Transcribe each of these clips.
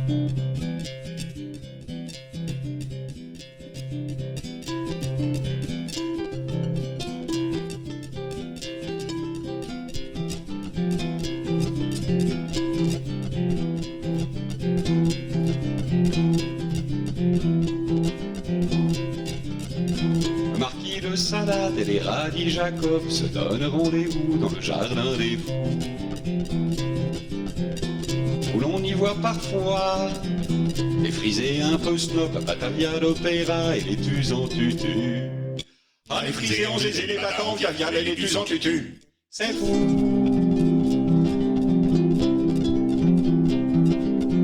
Le marquis de Salade et les radis Jacob se donnent rendez-vous dans le jardin des fous, où l'on y voit parfois les frisés un peu snob, Batavia d'opéra et les tus en tutu. Ah, les frisés en gésé, les battants, via les tus en tutu. C'est fou.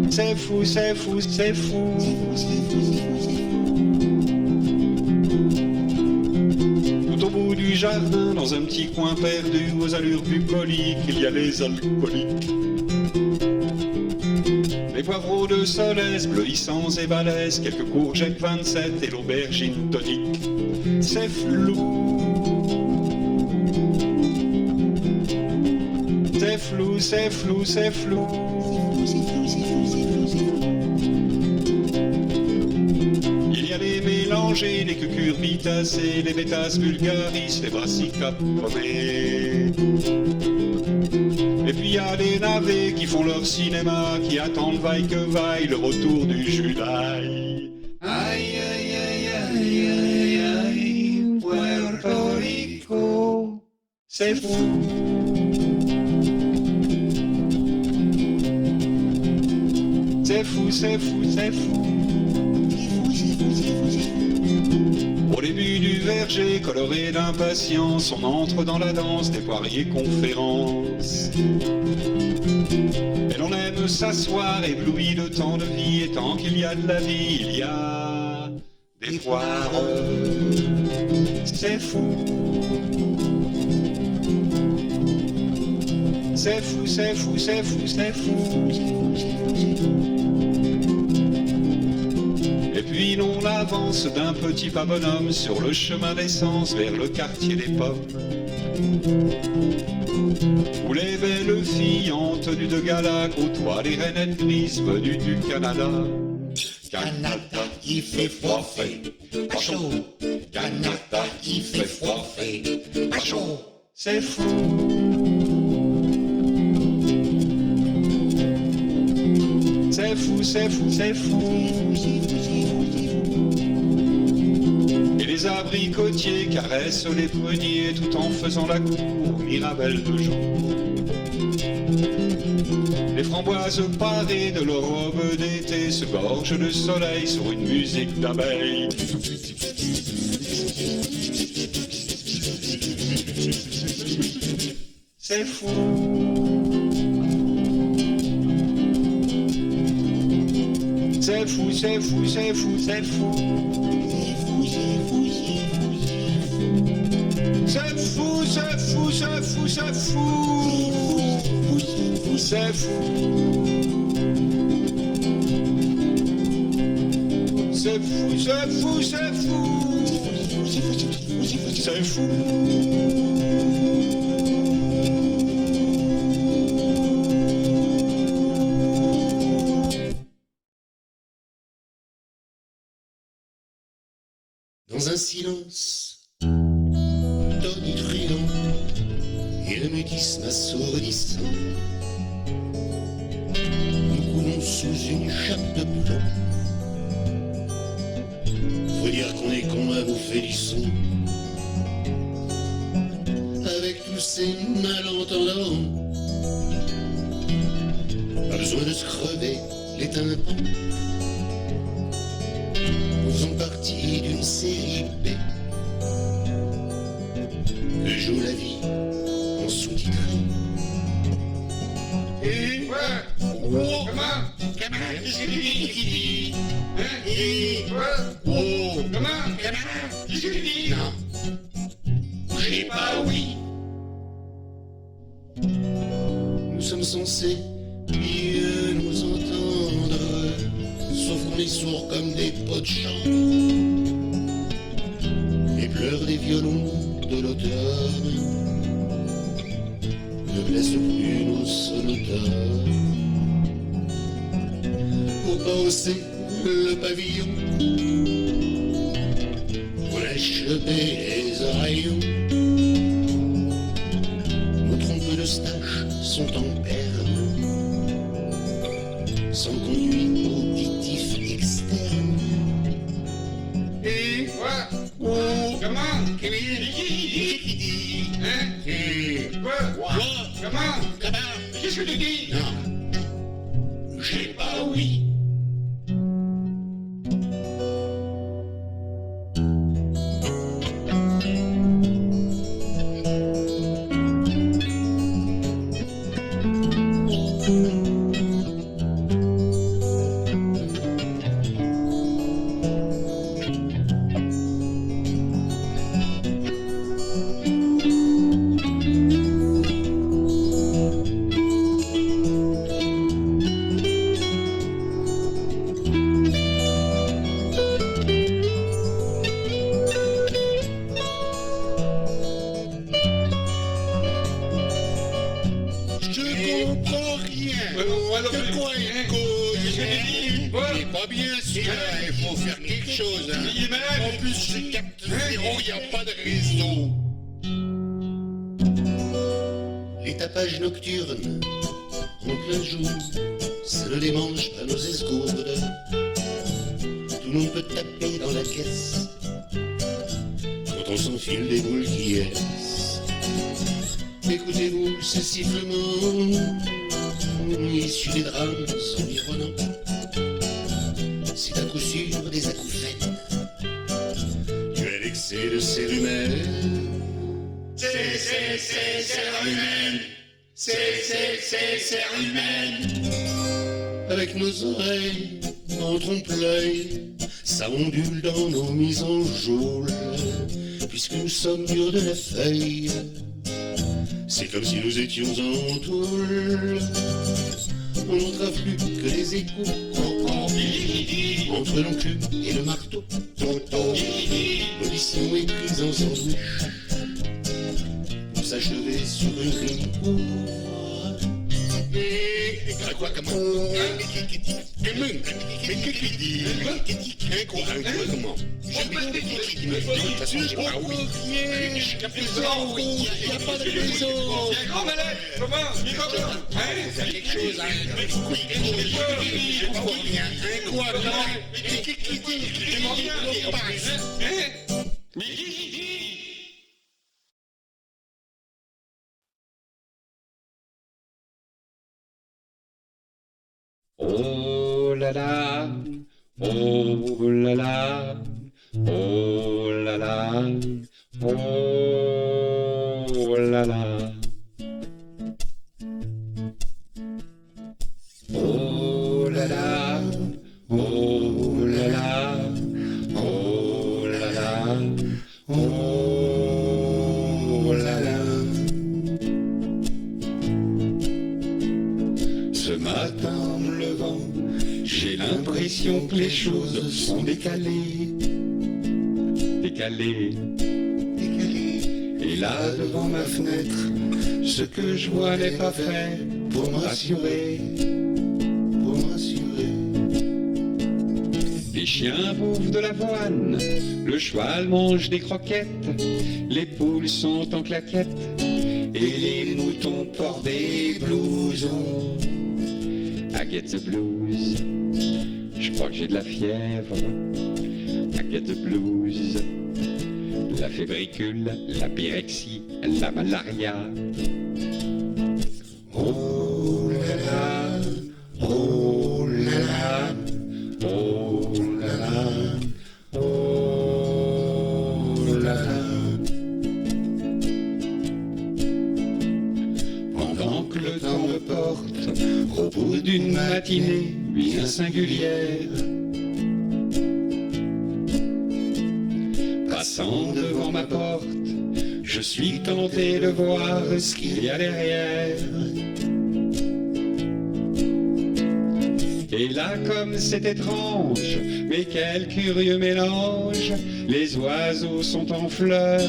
C'est fou, c'est fou, c'est fou. Tout au bout du jardin, dans un petit coin perdu, aux allures bucoliques, il y a les alcooliques. Les poivreaux de Solèze, bleuissants et balèzes, quelques courgettes 27 et l'aubergine tonique. C'est flou. C'est flou, c'est flou, c'est flou. Il y a les mélangés, les cucurbitacées, les bétas vulgaris, les brassicas pommés. Et puis y a les navets qui font leur cinéma, qui attendent vaille que vaille le retour du Judaï. Aïe, aïe, aïe, aïe, aïe, aïe, Puerto Rico, c'est fou. C'est fou, c'est fou, c'est fou. Au début du verger, coloré d'impatience, on entre dans la danse des poiriers conférences. Et l'on aime s'asseoir, ébloui de tant de vie, et tant qu'il y a de la vie, il y a des poires. C'est fou. C'est fou, c'est fou, c'est fou, c'est fou. Et puis l'on avance d'un petit pas bonhomme sur le chemin d'essence vers le quartier des pommes, où les belles filles en tenue de gala côtoient les rainettes grises venues du Canada. Canada, il fait froid fait, pas chaud. Canada, il fait froid fait, pas chaud. C'est fou. C'est fou, c'est fou, c'est fou. Et les abricotiers caressent les pruniers tout en faisant la cour Mirabelle de jour. Les framboises parées de leur robe d'été se gorgent de soleil sur une musique d'abeilles. C'est fou. C'est fou, c'est fou, c'est fou, c'est fou. C'est fou, c'est fou, c'est fou, c'est fou. C'est fou. C'est fou, c'est fou, c'est fou. C'est fou. Dans un silence tonitruant et le mutisme assourdissant, nous coulons sous une chape de plomb. Faut dire qu'on est con à bouffer du son, avec tous ces malentendants. Pas besoin de se crever les tympans. Nous faisons partie d'une série B que joue la vie en sous-titré. Et Comment qu'est-ce que tu dis? Comment qu'est-ce que tu dis? Non, j'ai pas oui. Nous sommes censés mieux nous entendre, sauf qu'on est sourds comme des pots de chant. Les pleurs des violons de l'automne ne blessent plus nos sonoteurs. hausser le pavillon. On a chopé les oreillons. Nos trompes d'Eustache sont en perles, sans conduit auditif externe. Et Quoi? oh, Comment? Kevin, Hein? Quoi? Comment? Qu'est-ce que tu dis? non, j'ai pas oui. Je comprends rien. Moi non De plus. quoi il Hein? cause? Qu'est-ce que tu dis? Quoi? Il est pas bien celui-là, il faut faire quelque chose. Hein. Il est malade. En plus, je capte zéro, il n'y a pas de réseau. Les tapages nocturnes, en plein jour, c'est le dimanche à nos escourdes. Tout le monde peut taper dans la caisse quand on s'enfile des boules qui est. Écoutez-vous ce sifflement issu des drames environnants. C'est à coup sûr des acouphènes dû à l'excès de cérumen. C'est cérumen. C'est cérumen. Avec nos oreilles, on trompe l'œil, ça ondule dans nos mises en geôle, puisque nous sommes durs de la feuille. C'est comme si nous étions en tôle. On n'entrave plus que les échos entre l'enclume et le marteau. L'audition est prise en sandwich pour s'achever sur une grille pauvre. Quoi, comment? Comment? De toute façon, j'ai pas oui. Je capte zéro, il n'y a pas de réseau. Il y a un grand malade. Comment? Il est comment? Hein? Faire quelque chose, hein. Je comprends rien. Un quoi, comment? Qui passe? Hein? Mais qui dit? Oh là là, oh là là, oh là là, oh là là. Oh là là, oh là là, oh là là, oh là là. Ce matin en me levant, j'ai l'impression que les choses sont décalées, décalées, décalées. Et là devant ma fenêtre, ce que je vois n'est pas fait pour me rassurer, pour me rassurer. Les chiens bouffent de l'avoine, le cheval mange des croquettes, les poules sont en claquettes et les moutons portent des blousons. I get the blues, je crois que j'ai de la fièvre. I get the blues, la fébricule, la pyrexie, la malaria. Oh là là, oh là là, oh là là, oh là là. Pendant que le temps me porte au bout d'une matinée bien singulière, passant devant ma porte, je suis tenté de voir ce qu'il y a derrière. Et là, comme c'est étrange, mais quel curieux mélange, les oiseaux sont en fleurs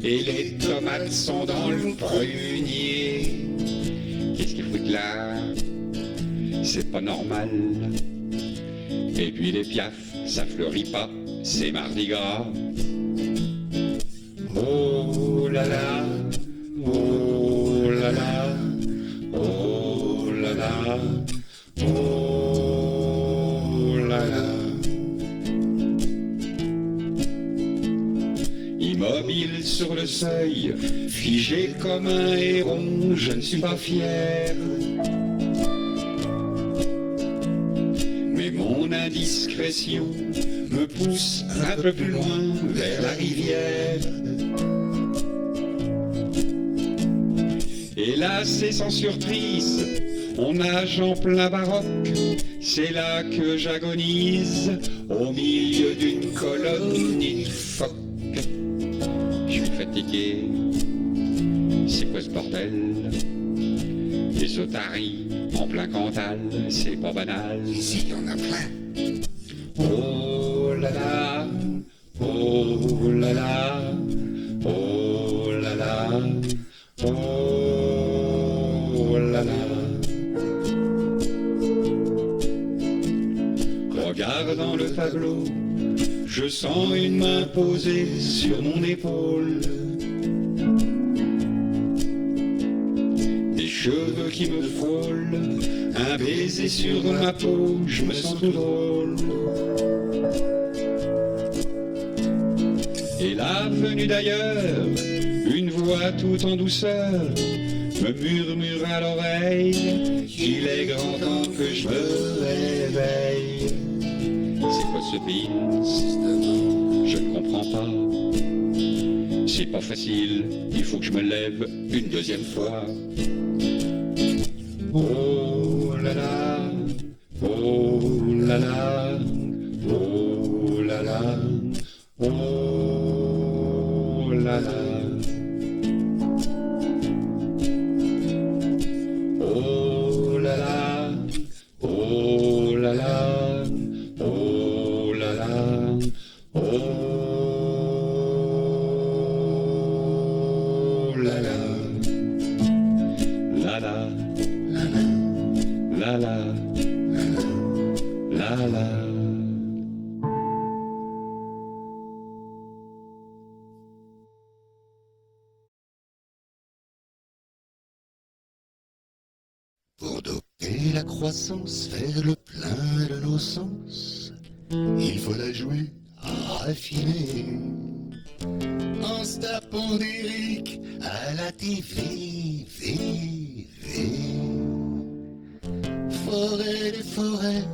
et les tomates sont dans le prunier. Qu'est-ce qu'il fout là? C'est pas normal. Et puis les piafs, ça fleurit pas, c'est Mardi Gras. Oh là là, oh là là, oh là là, oh là là. Immobile sur le seuil, figé comme un héron, je ne suis pas fier. Mais mon indiscrétion me pousse un peu plus loin vers la rivière. Et là, c'est sans surprise, on nage en plein baroque. C'est là que j'agonise, au milieu d'une colonie de phoques. Je suis fatigué, c'est quoi ce bordel? Les otaries en plein Cantal, c'est pas banal. Ici, il y en a plein. Oh là là, oh là là, oh là là, oh là là. Regardant le tableau, je sens une main posée sur mon épaule. Des cheveux qui me frôlent, un baiser sur ma peau, je me sens tout drôle. Et là, venue d'ailleurs, une voix tout en douceur me murmure à l'oreille qu'il est grand temps que je me réveille. C'est quoi ce Beans? Je ne comprends pas. C'est pas facile, il faut que je me lève une deuxième fois. Oh là là, oh là là, oh là là, oh là là. Oh là là, oh là là, oh là là, oh là là, la la, la la, la la. Pour doper la croissance, faire le plein de nos sens, il faut la jouer à raffiner. En se tapant d'Éric à la TV, forêt des forêts,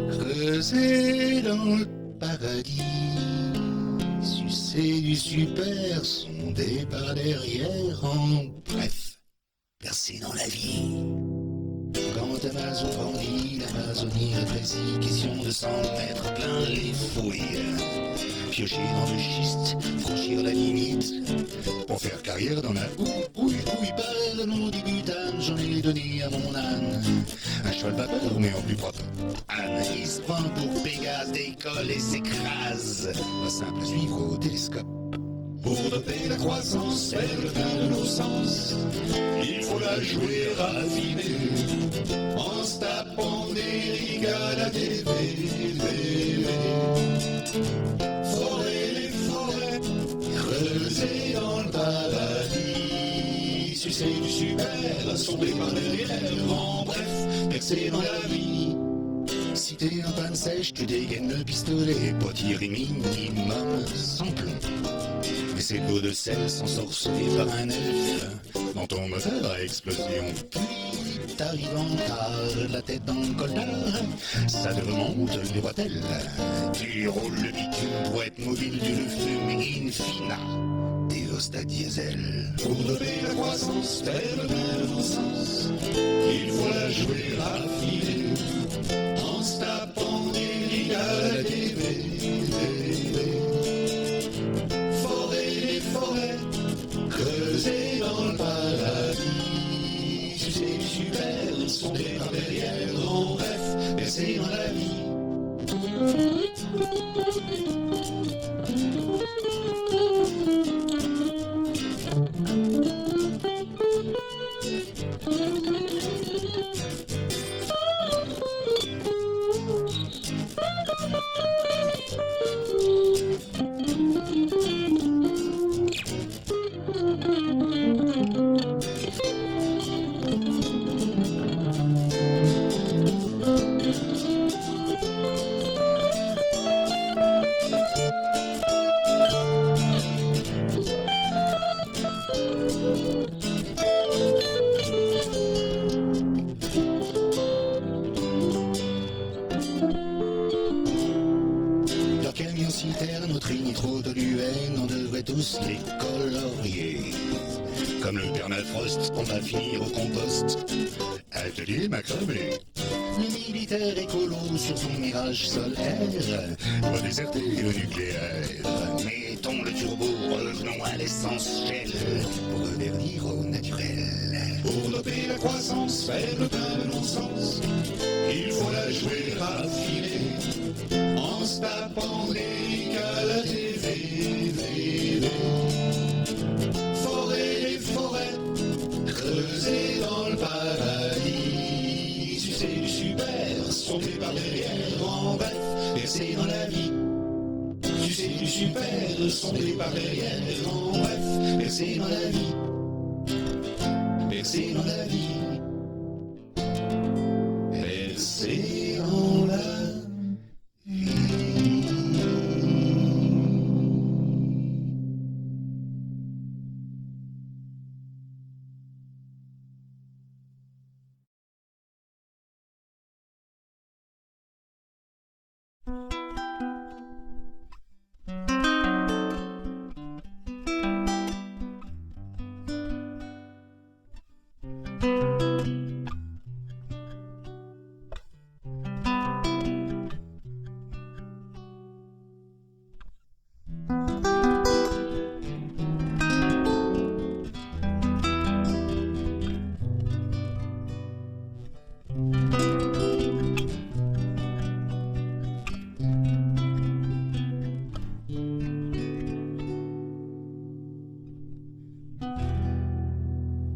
creusées dans le paradis, sucer du super, sondé par derrière, en bref, percer dans la vie. Quand Amazon grandit, l'Amazonie rétrécit, question de 100 mètres plein les fouilles. Piocher dans le schiste, franchir la limite, pour faire carrière dans la houille, par le nom du butane, j'en ai donné à mon âne. Un cheval vapeur, mais en plus propre. Âne, il se prend pour Pégase, décolle et s'écrase. Pas simple à suivre au télescope. Pour doper la croissance, faire le plein de nos sens, il faut la jouer raffinée, en se tapant d'Éric à la TV. Forêt les forêts, creusées dans le paradis, sucer du super, sondé par derrière, en bref, percer dans la vie. Si t'es en panne sèche, tu dégaines le pistolet, pas tirer minimum sans plomb. Mais c'est l'eau de sel s'ensorceler par un elfe dans ton moteur à explosion. Puis t'arrives en retard, la tête dans le coltard, ça te remonte les bretelles. Tu roules le bitume pour être mobile d'une fume infina. Théostat diesel. Pour doper la croissance, faire le plein de nos sens, il faut la jouer raffinée, en se tapant d'Éric à la TV. Creusé dans le paradis, sucer du super, sondé par derrière, en bref, percer dans la vie. devrait tous les colorier. Comme le permafrost, on va finir au compost. Atelier macramé. Le militaire écolo sur son mirage solaire va déserter le nucléaire. Mettons le turbo, revenons à l'essence Shell pour revenir au naturel. Pour doper la croissance, faire le plein de non-sens, il faut la jouer raffinée en se tapant les à la TV. Forêt et forêt, creusées dans le paradis, sucer du super, sauter par derrière, en bref, percer dans la vie. Sucer du super, sauter par derrière, en bref, percer dans la vie. Percer dans la vie. Percer dans la vie.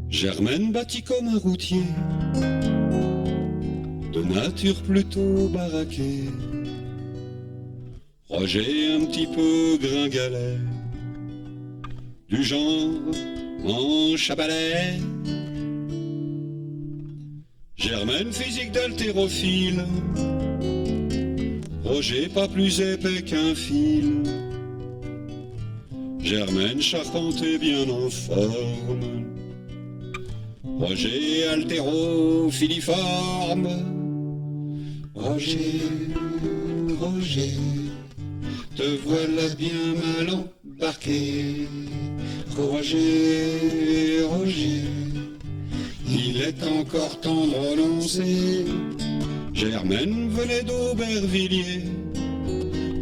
Germaine bâtit comme un routier, de nature plutôt baraquée. Roger un petit peu gringalet, du genre manche à balai. Germaine physique d'haltérophile, Roger pas plus épais qu'un fil. Germaine charpentée bien en forme, Roger haltéro-filiforme. Roger, Roger, te voilà bien mal embarqué. Roger, Roger, il est encore temps de renoncer. Germaine venait d'Aubervilliers,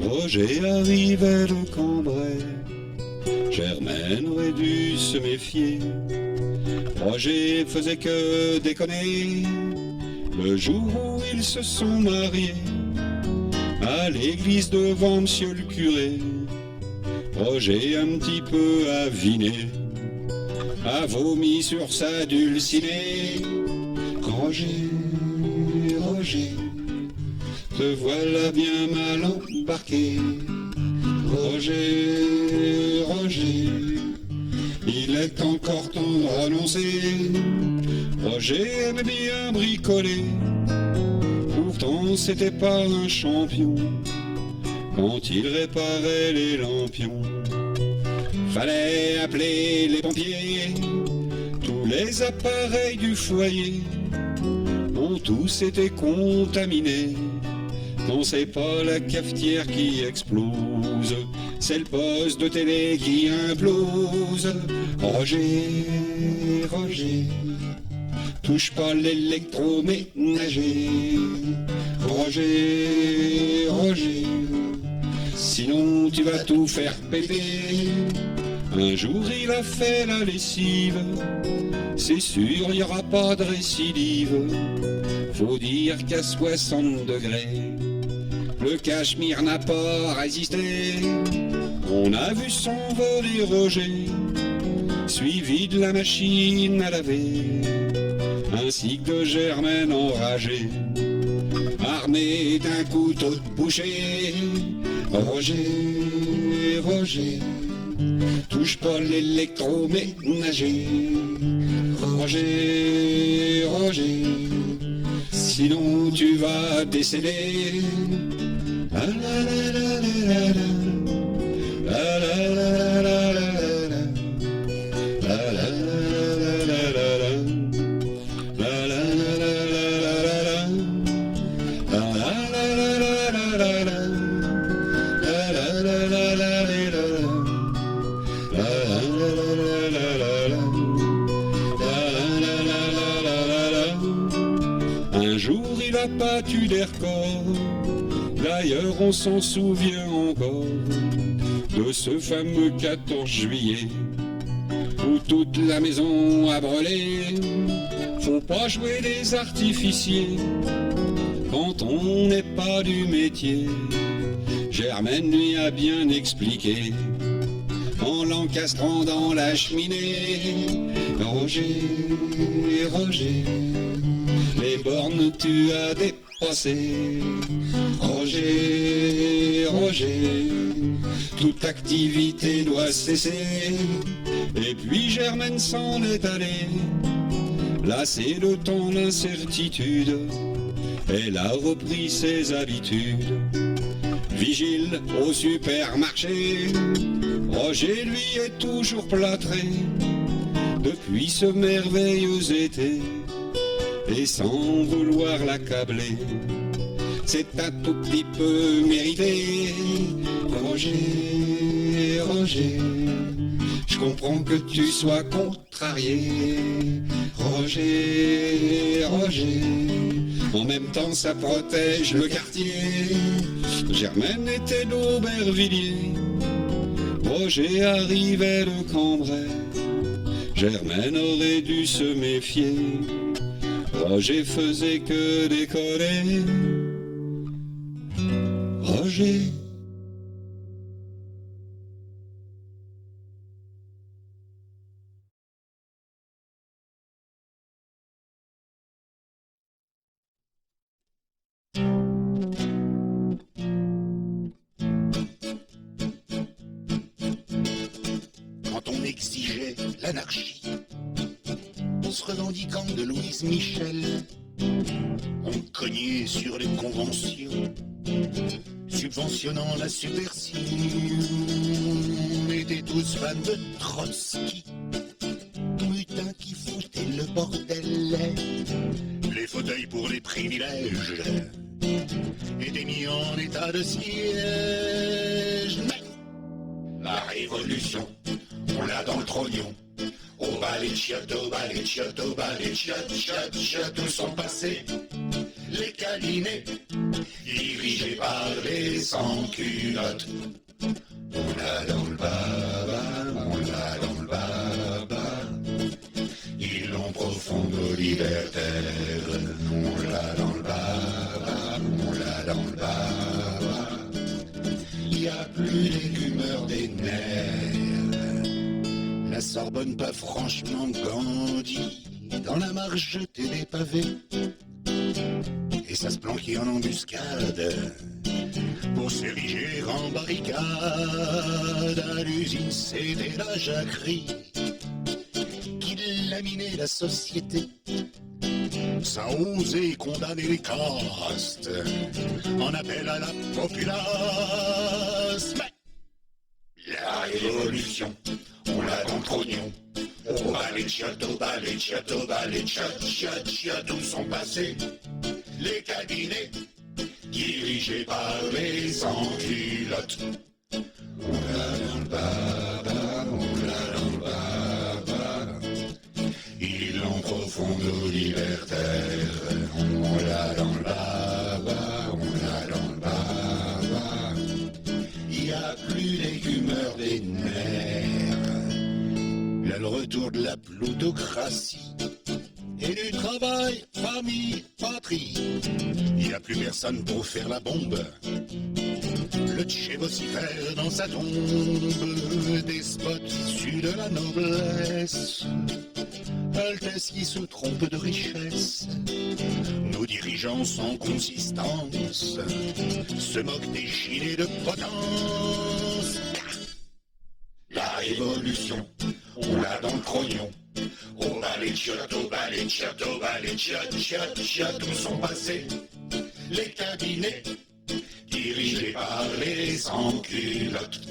Roger arrivait de Cambrai. Germaine aurait dû se méfier, Roger faisait que déconner. Le jour où ils se sont mariés, à l'église devant monsieur le curé, Roger un petit peu aviné a vomi sur sa dulcinée. Roger, Roger, te voilà bien mal embarqué. Roger, Roger, il est encore temps de renoncer. Roger aimait bien bricoler, pourtant c'était pas un champion quand il réparait les lampions. Fallait appeler les pompiers, tous les appareils du foyer ont tous été contaminés. Non, c'est pas la cafetière qui explose, c'est le poste de télé qui implose. Roger, Roger, touche pas l'électroménager. Roger, Roger, sinon tu vas tout faire péter. Un jour il a fait la lessive, c'est sûr il y aura pas de récidive. Faut dire qu'à 60 degrés, le cachemire n'a pas résisté. On a vu s'envoler Roger, suivi de la machine à laver, ainsi que de Germaine enragée, armée d'un couteau de boucher. Roger, Roger, touche pas l'électroménager. Roger, Roger, sinon tu vas décéder. La la la la la la. La la la la la la. La la la la la la. La la la la la la. La la la la la la. La la la la la la. battu des records. D'ailleurs, on s'en souvient encore de ce fameux 14 juillet où toute la maison a brûlé. Faut pas jouer des artificiers quand on n'est pas du métier. Germaine lui a bien expliqué en l'encastrant dans la cheminée. Roger, Roger, les bornes tu as dépassé. Roger, Roger, toute activité doit cesser. Et puis Germaine s'en est allée, lassée de tant d'incertitude. Elle a repris ses habitudes, vigile au supermarché. Roger lui est toujours plâtré depuis ce merveilleux été, et sans vouloir l'accabler, c'est un tout petit peu mérité. Roger, Roger, je comprends que tu sois contrarié. Roger, Roger, en même temps ça protège le quartier. Germaine était d'Aubervilliers, Roger arrivait de Cambrai. Germaine aurait dû se méfier, Roger faisait que décoller. Roger. Quand on exigeait l'anarchie, se revendiquant de Louise Michel, on cognait sur les conventions, subventionnant la subversion. On était tous fans de Trotsky, putain qui foutait le bordel. Les fauteuils pour les privilèges étaient mis en état de siège. Mais la révolution, on l'a dans le trognon. Au bas les chiottes, au bas les chiottes, au bas les chiottes, chiottes, chiottes, où sont passés les cabinets dirigés par les sans-culottes. On l'a dans le baba, on l'a dans le baba, ils l'ont profondo libertaire. On l'a dans le baba, on l'a dans le baba, il n'y a plus l'écumeur des nerfs. La Sorbonne pas franchement Gandhi, dans la marge jeter des pavés, et ça se planquait en embuscade pour s'ériger en barricade. À l'usine c'était la jacquerie qui laminait la société, sans oser condamner les castes en appel à la populace. Mais la révolution, on l'a dans le trognon. Au bas les chiottes, au bas les chiottes, au bas les chiottes, chiottes, chiottes, où sont passés les cabinets dirigés par les sans-culottes. On l'a dans le baba, on l'a dans le baba, ils l'ont profondo libertaire. On l'a dans le baba, on l'a dans le baba, il n'y a plus l'écumeur des nerfs. Là le retour de la plutocratie et du travail, famille, patrie. Il n'y a plus personne pour faire la bombe. Le Tché vocifère dans sa tombe, despote issu de la noblesse, Altesse qui se trompe de richesse. Nos dirigeants sans consistance se moquent des gilets de potence. La révolution, on l'a dans le trognon. Au bas les chiottes, au bas les chiottes, au bas les chiottes, chiottes, chiottes, où sont passés les cabinets dirigés par les sans-culottes.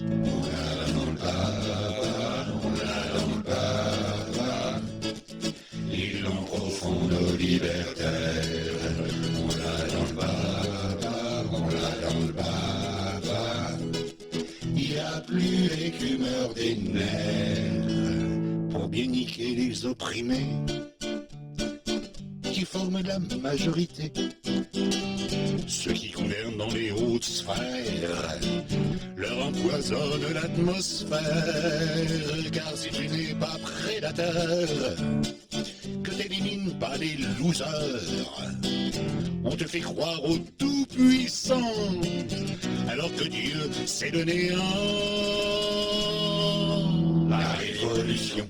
On l'a dans le baba, on l'a dans le baba, ils l'ont profondo libertaire. On l'a dans le baba, on l'a dans le baba, il n'y a plus l'écumeur des nerfs pour bien niquer les opprimés, qu'il faut forment la majorité. Ceux qui gouvernent dans les hautes sphères leur empoisonnent l'atmosphère. Car si tu n'es pas prédateur, que t'élimines pas les losers, on te fait croire au tout-puissant, alors que Dieu c'est le néant. La révolution,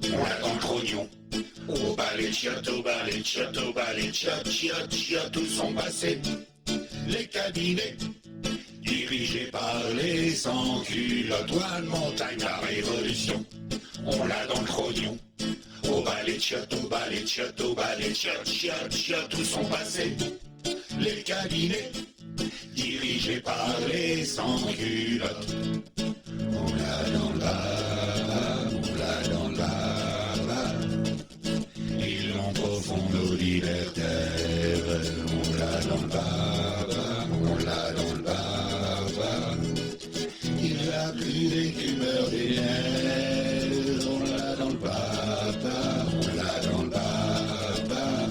on l'a dans le trognon. Au bas les chiottes, au bas les chiottes, au bas les chiottes, chiottes, chiottes, où sont passés les cabinets dirigés par les sans-culottes. One montagne, la révolution, on l'a dans le trognon. Au bas les chiottes, au bas les chiottes, au bas les chiottes, chiottes, chiottes, où sont passés les cabinets dirigés par les sans-culottes. On l'a dans le bas, on l'a dans le bas. Ils l'ont profond nos libertaires. On l'a dans le bas, on l'a dans le bas. Il n'y a plus d'écumeurs des nerfs. On l'a dans le bas, on l'a dans le bas.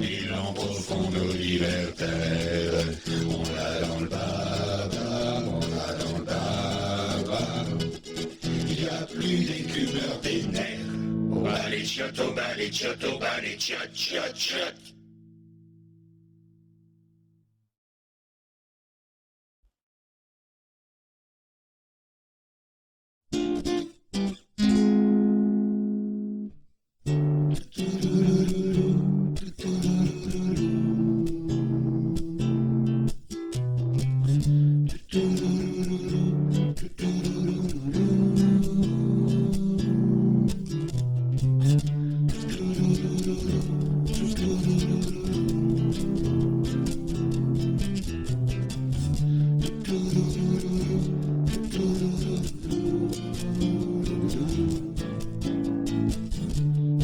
Ils l'ont profond nos libertaires. On l'a dans le bas, on l'a dans le bas. Il n'y a plus d'écumeurs des nerfs. Au bas les chiottes, au bas les chiottes, au bas les chiottes, chiottes, chiottes.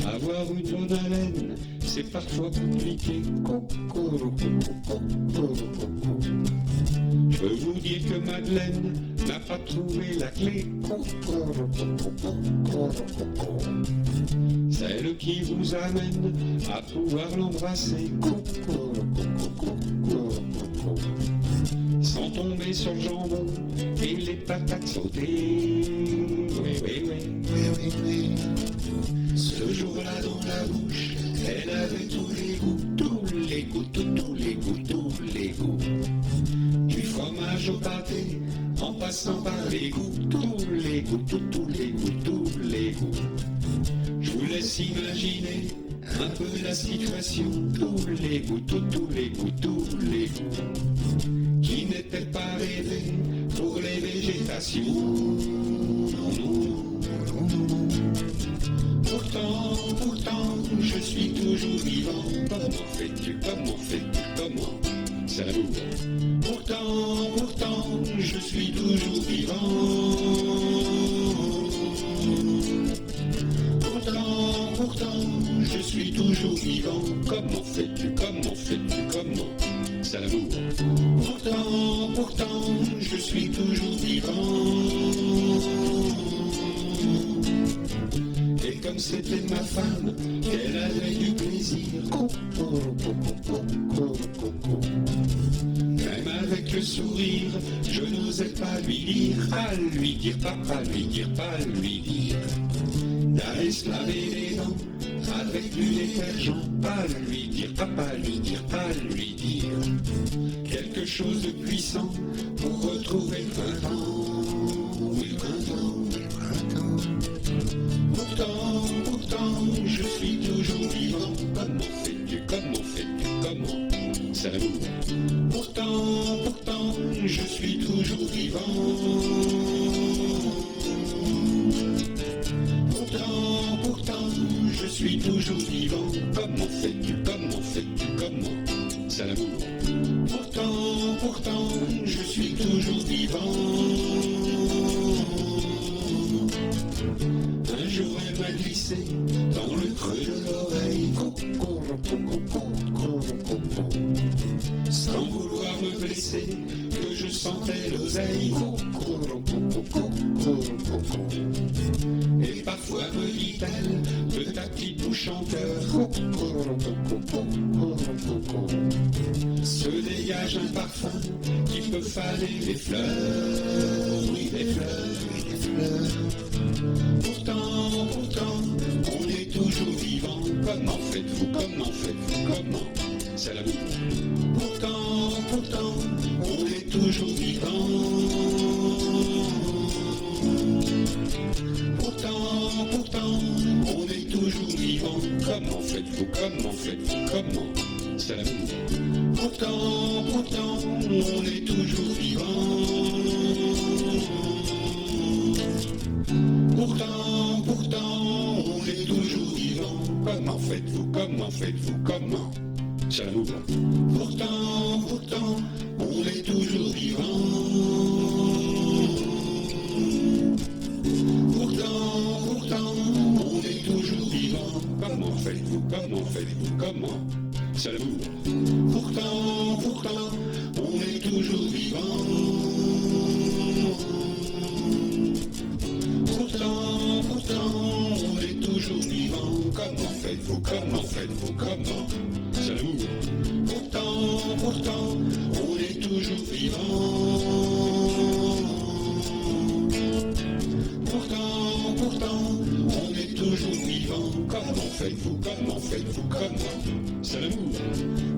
Avoir une bonne haleine, c'est parfois compliqué. Je peux vous dire que Madeleine n'a pas trouvé la clé. Celle qui vous amène à pouvoir l'embrasser sans tomber sur le jambon et les patates sautées. Oui. Ce jour-là dans la bouche, elle avait tous les goûts, du fromage au pâté, en passant par les goûts, tous les goûts. Je vous laisse imaginer un peu la situation, tous les goûts, qui n'étaient pas rêvés pour les végétations. Pourtant, je suis toujours vivant. Comment fais-tu, comment ça l'ouvre? Pourtant, je suis toujours vivant. Pourtant, je suis toujours vivant. Comment fais-tu, comment ça l'ouvre? Pourtant, je suis toujours vivant. Et comme c'était ma femme, qu'elle avait du plaisir, même avec le sourire, je n'osais pas lui dire, pas lui dire, d'aller se laver les dents avec du détergent, pas lui dire, quelque chose de puissant pour retrouver le printemps. Oui, le printemps. Pourtant, je suis toujours vivant. Comment fais-tu, comment ça l'ouvre? Pourtant, je suis toujours vivant. Pourtant, je suis toujours vivant. Comment fais-tu, comment ça l'ouvre? Pourtant, je suis toujours vivant. Un jour elle m'a glissé dans le creux de l'oreille, sans vouloir me blesser, que je sentais l'oseille. Et parfois me dit-elle, de ta petite bouche en cœur, Se dégage un parfum qui peut faner les fleurs, oui les fleurs, oui les fleurs. Pourtant, on est toujours vivant. Comment faites-vous, comment c'est l'amour. Pourtant, on est toujours vivant. Pourtant, on est toujours vivant. Comment faites-vous, comment c'est l'amour. Pourtant, on est toujours vivant. Pourtant, on est toujours vivant. Comment faites-vous, comment c'est l'amour. Pourtant, on est toujours vivant. Pourtant, on est toujours vivant. Comment faites-vous, comment c'est l'amour. Pourtant, on est toujours vivant. Pourtant, on est toujours vivant. Comment faites-vous, comment c'est l'amour. Pourtant, on est toujours vivant. Pourtant, on est toujours vivant. Comment faites-vous, comment c'est l'amour.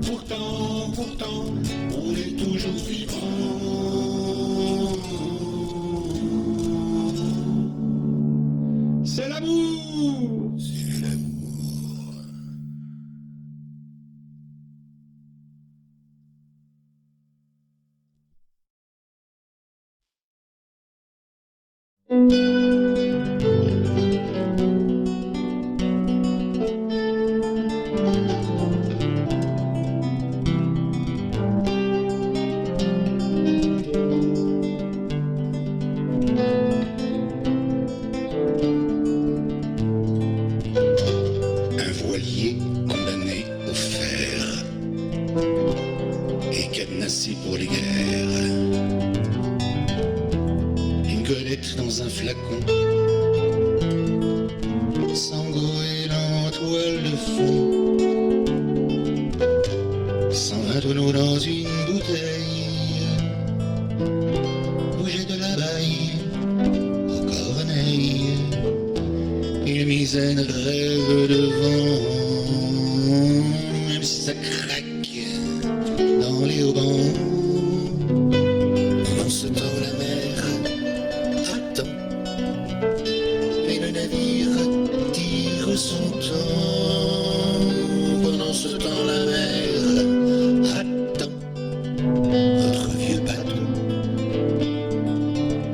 Pourtant, on est toujours vivant. C'est l'amour. C'est l'amour. Un voilier condamné au fer et cadenassé pour les guerres. Une golette dans un flacon, sans goéland en toile de fond, 120 tonneaux dans une bouteille, bouger de la baille aux corneilles. Une misaine rêve devant, même si ça craque dans les haubans. Pendant ce temps la mer attend, et le navire tire son temps. Pendant ce temps la mer attend notre vieux bateau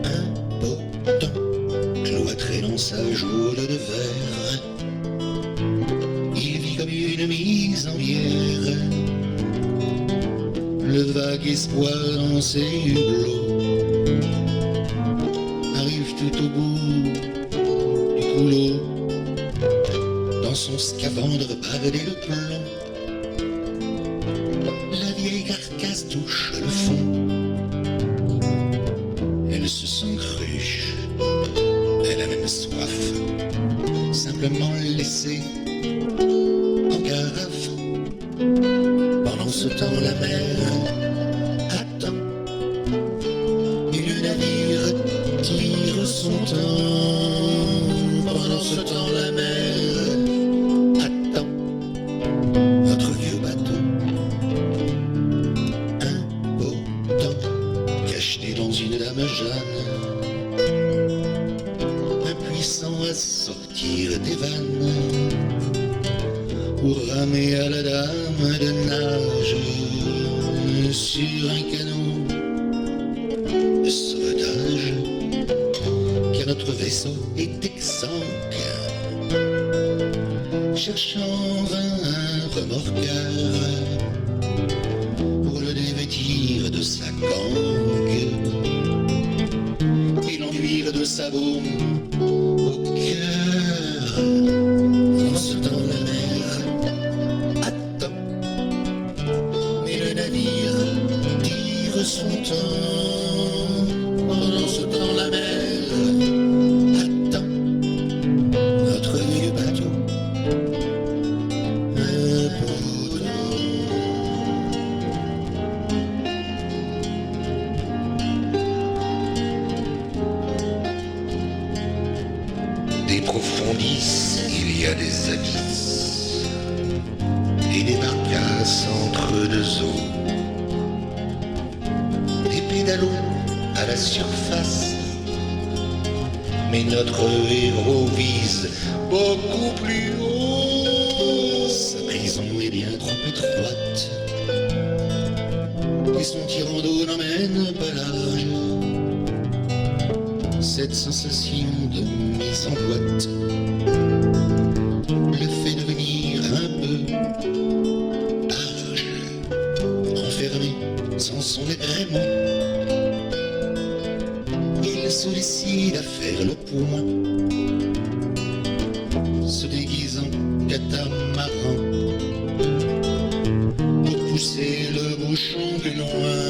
impotent, cloîtré dans sa geôle de verre. Il vit comme une mise en bière, le vague espoir dans ses hublots arrive tout au bout du goulot, dans son scaphandre bardé de plomb. La vieille carcasse touche le fond, elle se sent cruche, elle a même soif, simplement laissée en carafe. Pendant ce temps la mer attend, et le navire tire son temps. Pendant ce temps la mer attend notre vieux bateau impotent, caché dans une dame Jeanne, impuissant à sortir des vannes, pour ramer à la dame de nage sur un canot de sauvetage, car notre vaisseau est exsangue. Cherchant en vain un remorqueur pour le dévêtir de sa gangue et l'enduire de sa baume au cœur. En ce temps la mer attend, mais le navire tire son temps. Pendant ce temps la mer attend notre vieux bateau impotent. a des abysses et des barcasses entre deux eaux, des pédalos à la surface. Mais notre héros vise beaucoup plus haut. Sa prison est bien trop étroite et son tyran d'eau n'emmène pas large. Cette sensation de mise en boîte le fait devenir un peu large, enfermé sans son agrément. Il se décide à faire le point, se déguise en catamaran pour pousser le bouchon plus loin,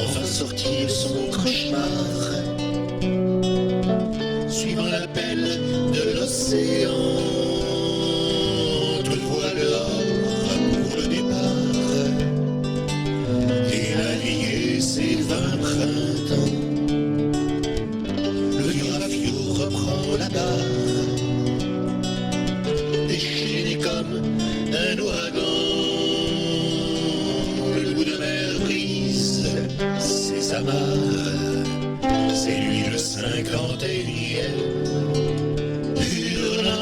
enfin sortir son cauchemar, suivant l'appel de l'océan. Tout le voile dehors pour le départ, et naviguer ses 20 printemps. Le graffio reprend la barre, déchaîné comme un ouragan. Le bout de mer brise ses amarres, c'est lui le 51e hurlant.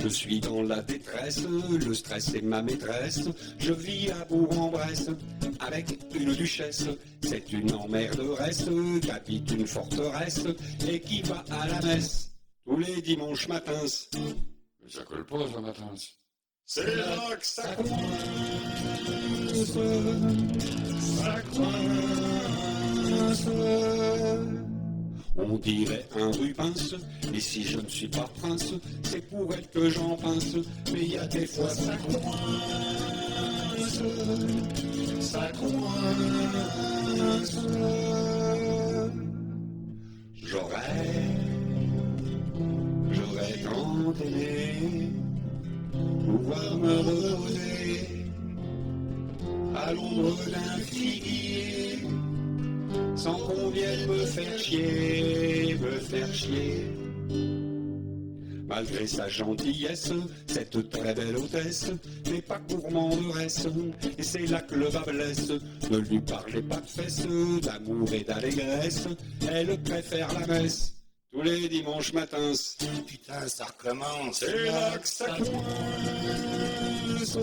Je suis dans la détresse, le stress est ma maîtresse. Je vis à Bourg-en-Bresse avec une duchesse. C'est une emmerderesse qui habite une forteresse et qui va à la messe tous les dimanches matins. Ça colle pas, ça, matin. C'est là que ça coince, ça coince. On dirait un Rubens, et si je ne suis pas prince, c'est pour elle que j'en pince. Mais il y a des fois ça coince, ça coince. J'aurais tant aimé pouvoir me reposer à l'ombre d'un figuier, sans qu'on vienne me faire chier, me faire chier. Malgré sa gentillesse, cette très belle hôtesse n'est pas gourmanderesse, et c'est là que le bas blesse. Ne lui parlez pas de fesses, d'amour et d'allégresse, elle préfère la messe tous les dimanches matins. Putain, ça recommence. C'est là que ça coince,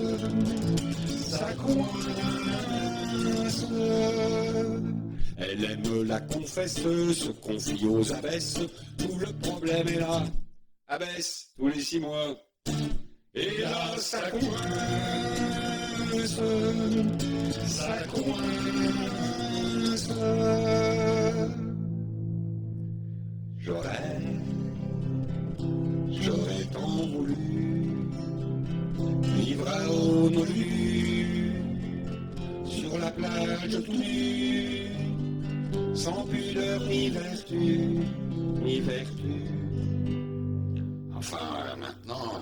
ça coince. Elle aime la confesse, se confie aux abesses, tout le problème est là, abaisse tous les 6 mois. Et là, ça coince, ça coince. J'aurais tant voulu vivre à Honolulu, sur la plage tout nu, sans pudeur ni vertu, ni vertu. Enfin, maintenant,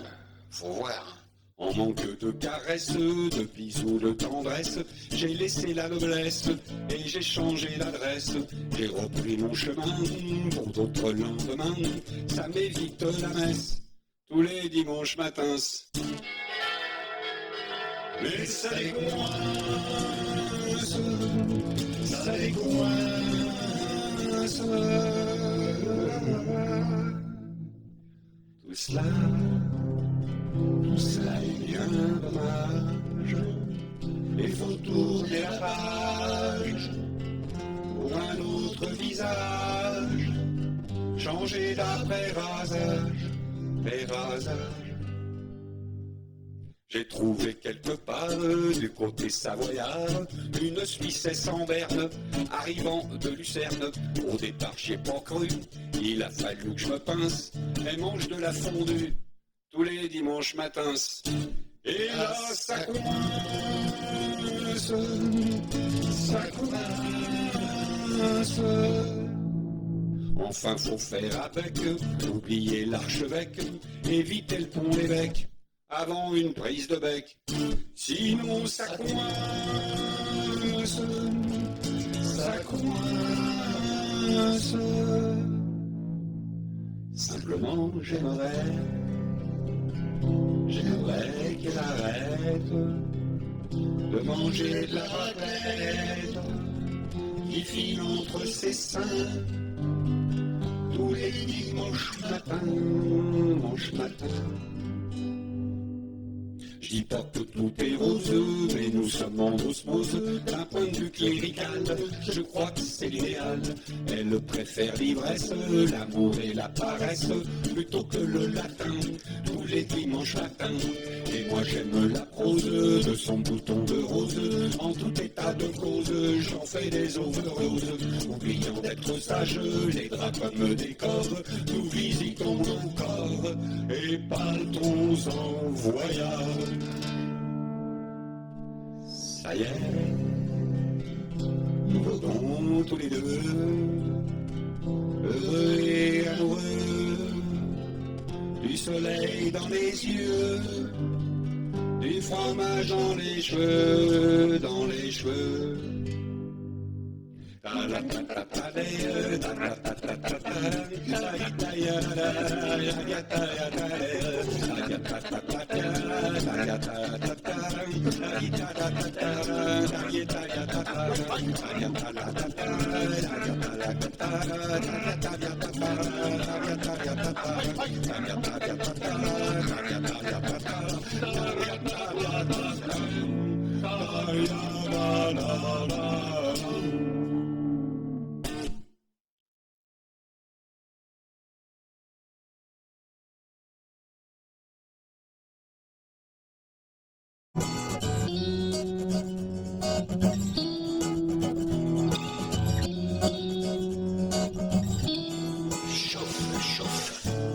faut voir. En manque de caresses, de bisous, de tendresse, j'ai laissé la noblesse et j'ai changé d'adresse. J'ai repris mon chemin pour d'autres lendemains, ça m'évite la messe tous les dimanches matins. Mais ça les coince, ça les coince. Tout cela est bien dommage, il faut tourner la page pour un autre visage, changer d'après rasage, J'ai trouvé quelque part du côté savoyard une Suissesse en berne arrivant de Lucerne. Au départ j'y ai pas cru, il a fallu que je me pince. Elle mange de la fondue tous les dimanches matins. Et là ça coince, ça coince. Enfin faut faire avec, oublier l'archevêque, éviter le pont l'évêque avant une prise de bec. Sinon ça coince, ça coince. Simplement j'aimerais qu'elle arrête de manger de la raclette qui file entre ses seins tous les dimanches matin. Je dis pas que tout est rose, mais nous sommes en osmose. D'un point de vue clérical, je crois que c'est l'idéal. Elle préfère l'ivresse, l'amour et la paresse, plutôt que le latin, tous les dimanches matins. Et moi j'aime la prose de son bouton de rose. En tout état de cause, j'en fais des overroses. Oubliant d'être sage, les draps comme des corps, nous visitons encore et partons en voyage. Ça y est, nous votons tous les deux, heureux et amoureux, du soleil dans les yeux, du fromage dans les cheveux,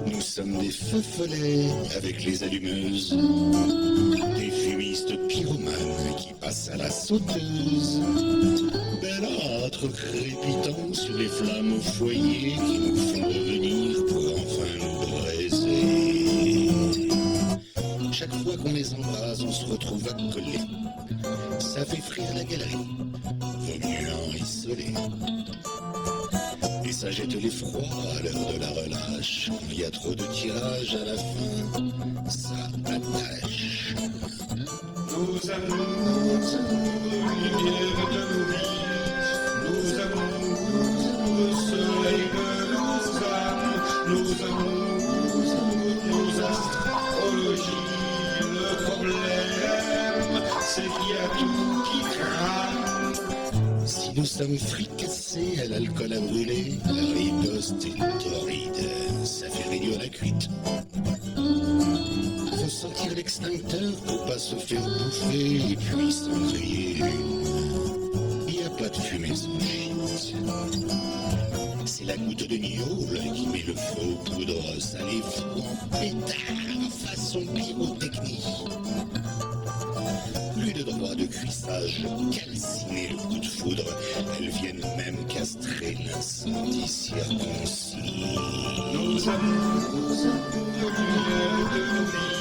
Nous sommes des feux follets avec les allumeuses, des fumistes pyromanes qui passent à la sauteuse, bellâtres crépitant sur les flammes au foyer qui nous font revenir pour enfin nous braiser. Chaque fois qu'on les embrase, on se retrouve accolés. Ça fait frire la galerie, vaut mieux en isoler. Et ça jette l'effroi à l'heure de la relâche. Quand il y a trop de tirages à la fin, ça attache. Nous amours, lumière de nos vies, nous amours, le soleil de nos âmes, nous amours, nos astrologies. Le problème, c'est qu'il y a tout qui crame. Si nous sommes fricassés à l'alcool à brûler, la riposte est torride, ça fait réduire la cuite. Faut sortir l'extincteur pour pas se faire bouffer et puis s'en crier une. Y a pas de fumée sans gîte. C'est la goutte de gnôle qui met le feu aux poudres, ça les fout en pétard façon pyrotechnie. Plus de droit de cuissage, calciner le coup de foudre, elles viennent même castrer l'incendie circoncis. Nos amours, lumière de nos vies,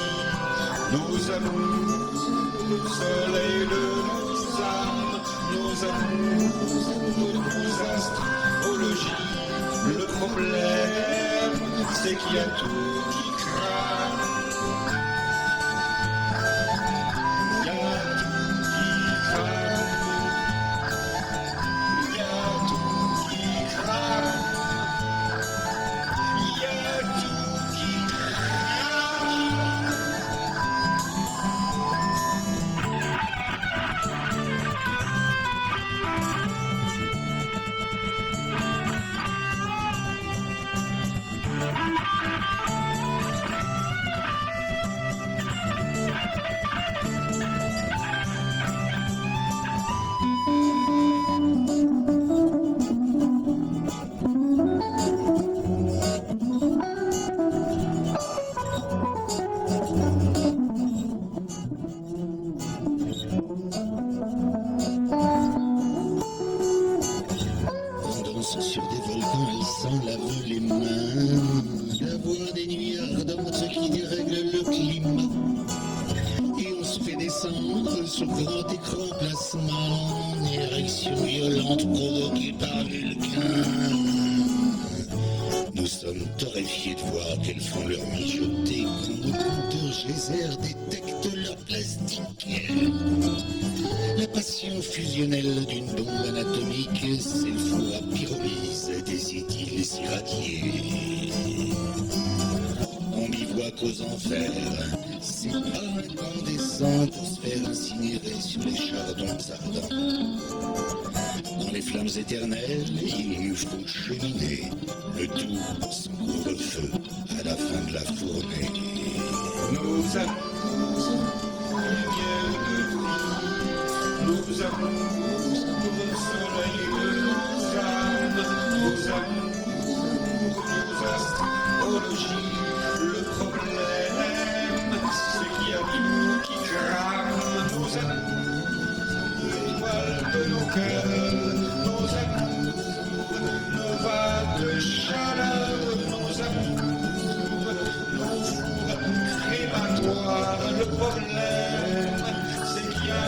nos amours, soleil de nos âmes, nos amours, nos astrologies. Le problème, c'est qu'il y a tout qui crame. Il y a tout qui crame. Il y a tout qui crame. Il y a tout qui crame. son corps décroplacement, érection violente provoquée par Vulcain. Nous sommes torréfiés de voir qu'elles font leur mijoter quand nos compteurs geyser détectent leur plastique. La passion fusionnelle d'une bombe anatomique, c'est le four à pyrolyse des idyles irradiées. On bivouaque aux enfers, c'est pas incandescent pour se faire incinérer sur les chardons ardents. Dans les flammes éternelles, il nous faut cheminer, le tout sans couvre-feu à la fin de la fournée. Nos amours, lumière de vie, nos amours, soleil de âme, nos amours, nos astrologies, le problème, ce qui abîme, qui crame, nos amours, l'étoile de nos cœurs, nos amours, nos vagues de chaleur, nos amours, nos fours crématoires. Le problème, c'est qu'il y a un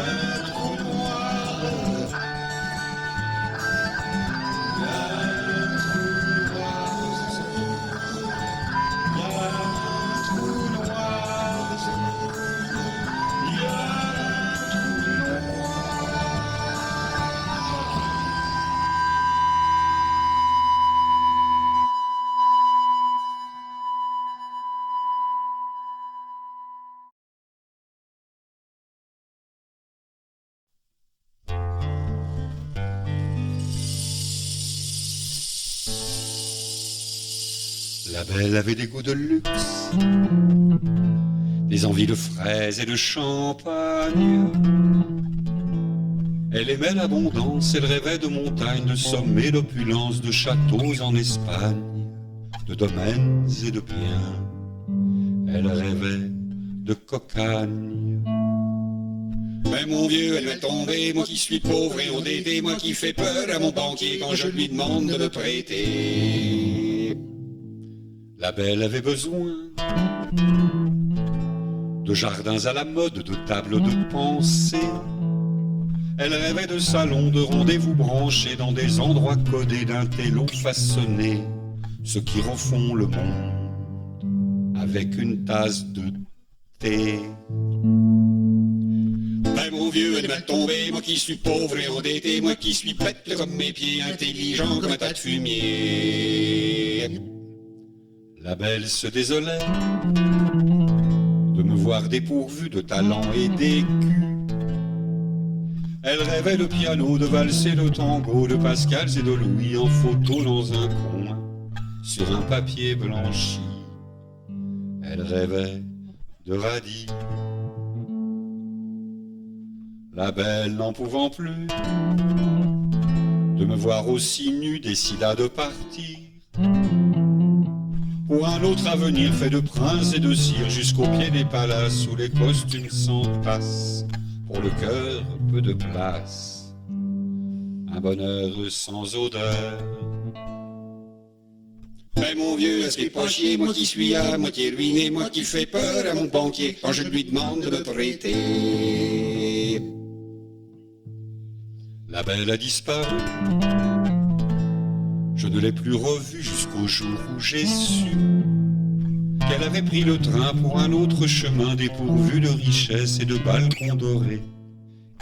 trou noir. Il y a un trou noir. Il y a un trou noir. Il y a un trou noir. La belle avait des goûts de luxe, des envies de fraises et de champagne. Elle aimait l'abondance, elle rêvait de montagnes, de sommets, d'opulence, de châteaux en Espagne, de domaines et de biens. Elle rêvait de cocagne. Mais mon vieux, elle m'est tombée, moi qui suis pauvre et endetté, moi qui fais peur à mon banquier quand je lui demande de me prêter. La belle avait besoin de jardins à la mode, de tables de pensée. Elle rêvait de salons, de rendez-vous branchés dans des endroits codés d'un télo façonné, ceux qui refont le monde avec une tasse de thé. Ben mon vieux, elle m'est tombée, moi qui suis pauvre et endetté, moi qui suis bête comme mes pieds, intelligent comme un tas de fumier. La belle se désolait de me voir dépourvu de talent et d'écus. Elle rêvait de piano, de valse et de tango, de Pascals et de Louis en photo dans un coin, sur un papier blanchi. Elle rêvait de radis. La belle, n'en pouvant plus de me voir aussi nu, décida de partir pour un autre avenir fait de princes et de cire, jusqu'au pied des palaces où les costumes s'entassent. Pour le cœur, peu de place, un bonheur sans odeur. Mais mon vieux, est-ce qu'il pas chier, moi qui suis à moitié ruiné, moi qui fais peur à mon banquier quand je lui demande de me prêter. La belle a disparu, je ne l'ai plus revue jusqu'au jour où j'ai su qu'elle avait pris le train pour un autre chemin dépourvu de richesses et de balcons dorés,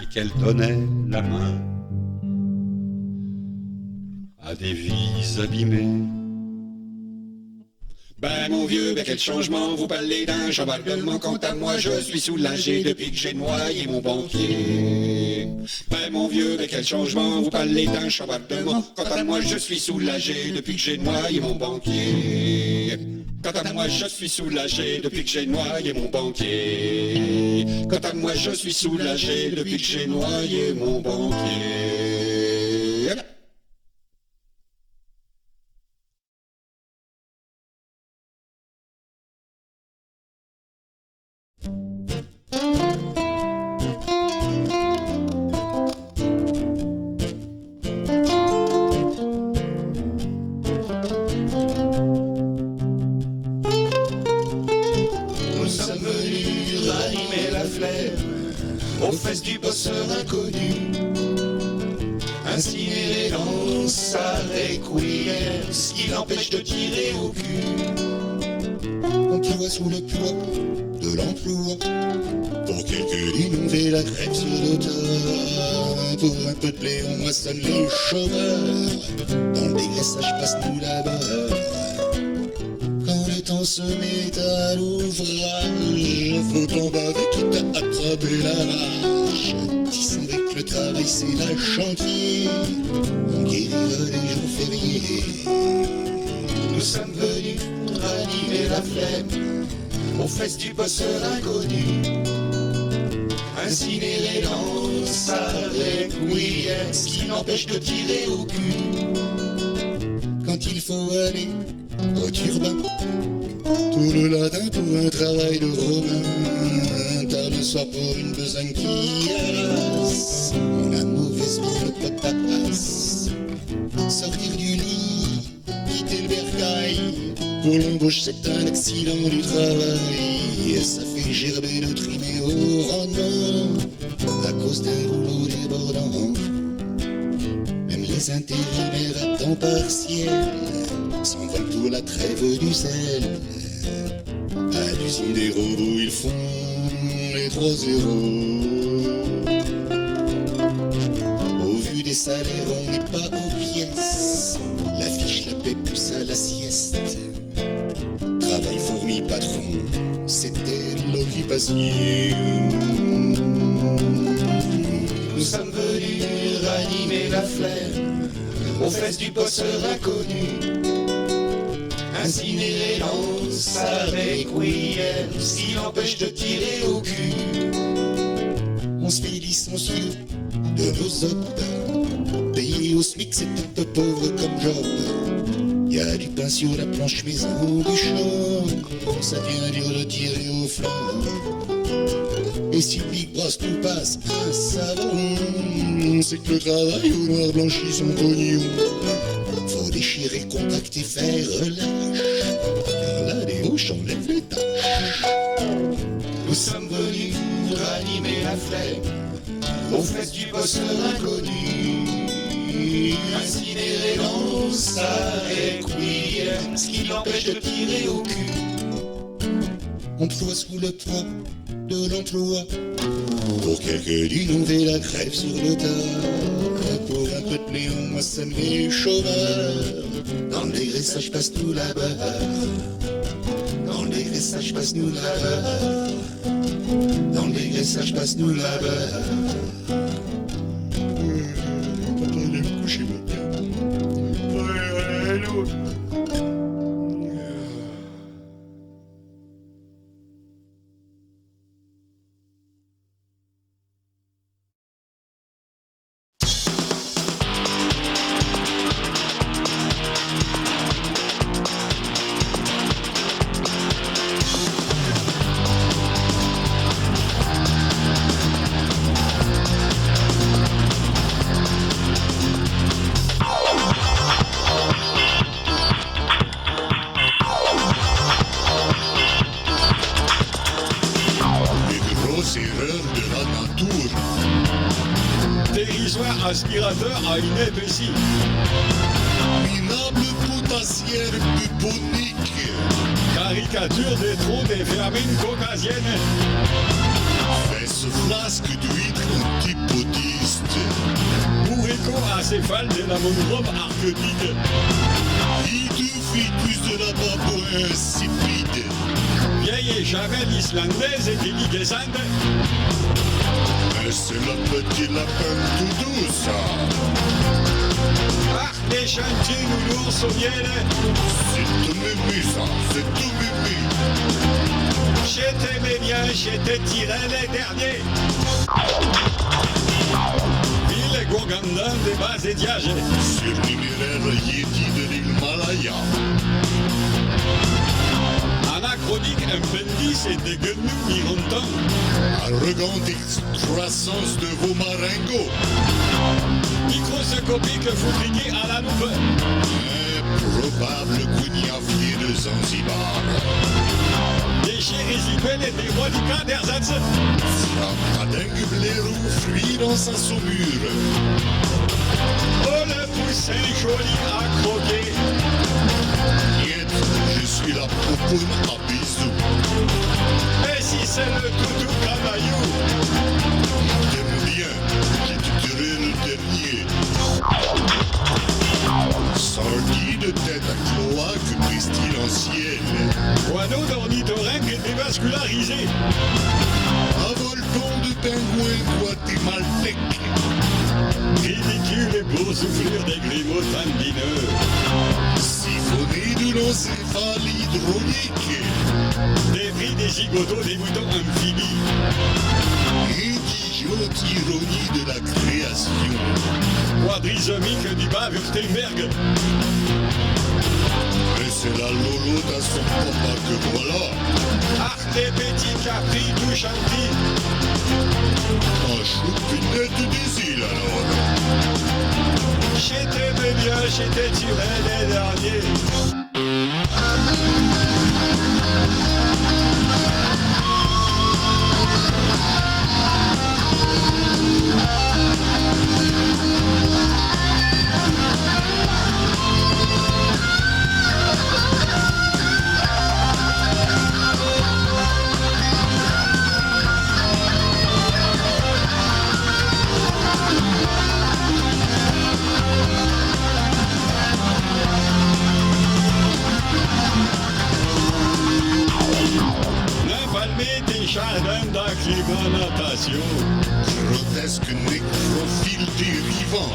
et qu'elle donnait la main à des vies abîmées. Ben mon vieux, ben quel changement, vous parlez d'un chambardement. Quant à moi, je suis soulagé depuis que j'ai noyé mon banquier. Ben mon vieux, ben quel changement, vous parlez d'un chambardement. Quant à moi, je suis soulagé depuis que j'ai noyé mon banquier. Quant à moi, je suis soulagé depuis que j'ai noyé mon banquier. Quant à moi, je suis soulagé depuis que j'ai noyé mon banquier. Aux fesses du bosseur inconnu, incinéré dans sa requiem, ce qui l'empêche de tirer au cul. Emploi sous le poids de l'emploi, pour quelques lignes on fait la crêpe sur l'automne, pour un peu de blé on moissonne les chômeurs, dans le dégraissage passe-nous la beurre. Quand le temps se met à l'ouvrage, faut tomber avec quitte à attraper la rage. Tisse avec le travail, c'est la chantier, on guérira les jours fériés. Nous sommes venus ranimer la flemme aux fesses du bosseur inconnu, incinéré dans sa requiem, ce qui l'empêche de tirer au cul. Quand il faut aller au turbin, tout le latin pour un travail de romain, tard le soir pour une besogne qui harasse, la mauvaise vie ne peut pas passer. Sortir du lit, quitter le bercail, pour l'embauche c'est un accident du travail, et ça fait gerber notre trimé au rendement, à cause d'un rouleau débordant. Même les intérimaires à temps partiel s'envolent pour la trêve du sel. À l'usine des robots ils font les 3 zéros. Au vu des salaires on n'est pas aux pièces, la fiche la paie plus à la sieste. Travail fourmi patron, c'était l'occupation. Nous sommes venus ranimer la flemme aux fesses du bosseur inconnu, incinéré dans sa requiem, ce qui l'empêche de tirer au cul. On se fait licencier de nos hommes, payés au SMIC c'est un peu pauvre comme job. Y a du pain sur la planche maison du champ, ça devient dur de tirer au flanc. Et si Big Boss nous passe un savon, c'est que le travail au noir blanchit son pognon. Faut déchirer, compacter, faire relâche, car là les mouches enlèvent les tâches. Nous sommes venus ranimer la flemme aux fesses du bosseur inconnu, incinéré dans sa requiem, ce qui l'empêche de tirer au cul. Emploi sous le poids de l'emploi, pour quelques dînes on fait la crève sur le tas, pour un peu de blé on moissonne les chômeurs, dans le dégraissage passe nous la beurre, dans le dégraissage passe nous la beurre, dans le dégraissage passe nous la beurre. Papa, allez me coucher maintenant. Ouais, allô. Aspirateur à une imbécile. Minable potentiel bubonique. Caricature des trous des vermines caucasiennes. Fesse flasque d'huître antipodiste. Bourrico acéphale de la monrobe archétype. Fitus de la babouin insipide. Vieille échavelle islandaise et déliquescente. C'est le petit lapin tout douce. Ah, les chantiers nounours au miel. C'est tout mému ça, c'est tout mému. J'étais mes biens, j'étais tiré les derniers. Ville Gourgandin des bases et diagés. Surnuméraire Yéti de l'Himalaya. Anachronique impendice et déguenu mirontant. Arrogante excroissance de vos maringos. Microscopique foutriqué à la loupe. Probable cognafier de Zanzibar. Des chiens résiduels et des reliquats d'ersatz. Frappadingue blaireau fuit dans sa saumure. Oh, le poussin joli à croquer. Niet, je suis la popoune à bisous. Et si c'est le toutou cavaillou, T'aimes bien, je te dirai le dernier. Sorti de tête à cloaque pestilentielle. guano d'ornithorynque dévascularisé. Un volcan de pingouins guatémaltèques. Ridicule et boursouflure des grimaud tendineux. Siphonné de l'encéphale hydraulique. Débris des zigotos des moutons amphibies. Et d'idiote ironie de la création. Quadrisomique du bas Württemberg. Mais c'est la lolote à son papa que voilà. Arte petit capri tout chanty. Un choupinette des îles alors. J'étais bien, j'étais tiré les derniers. N'empalmer tes jardins d'acclimatation. Grotesque nécrophile dérivant.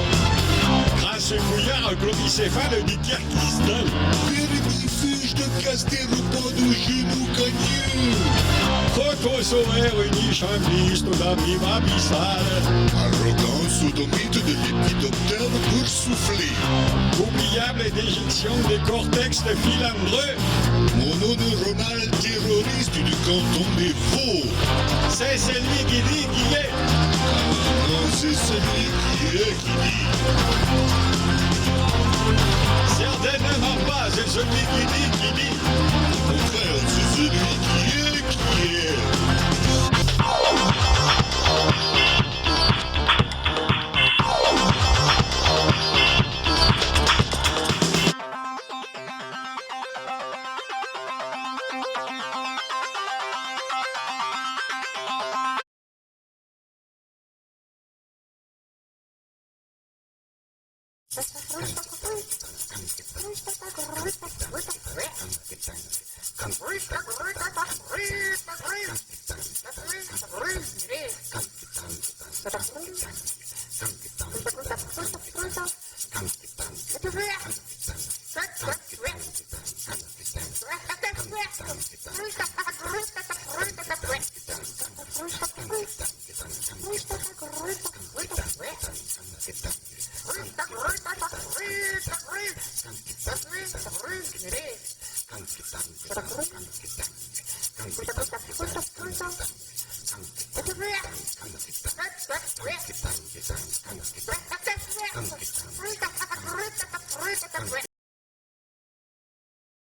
Grâce couillard, un chloricéphale du Kyrgyzstan. Vermifuge de gastéropodes aux genoux cagneux. Crocosauraire unichambiste d'abri abyssal. Arrogant sodomite de l'épidoptère boursouflé. Oubliable déjection des cortex de filandreux. Mononeuronal terroriste du canton des Vaux. C'est celui qui dit qui est. Non, c'est celui qui est qui dit. Certainement pas, c'est celui qui dit. Au contraire, c'est celui qui est qui est. Thank you.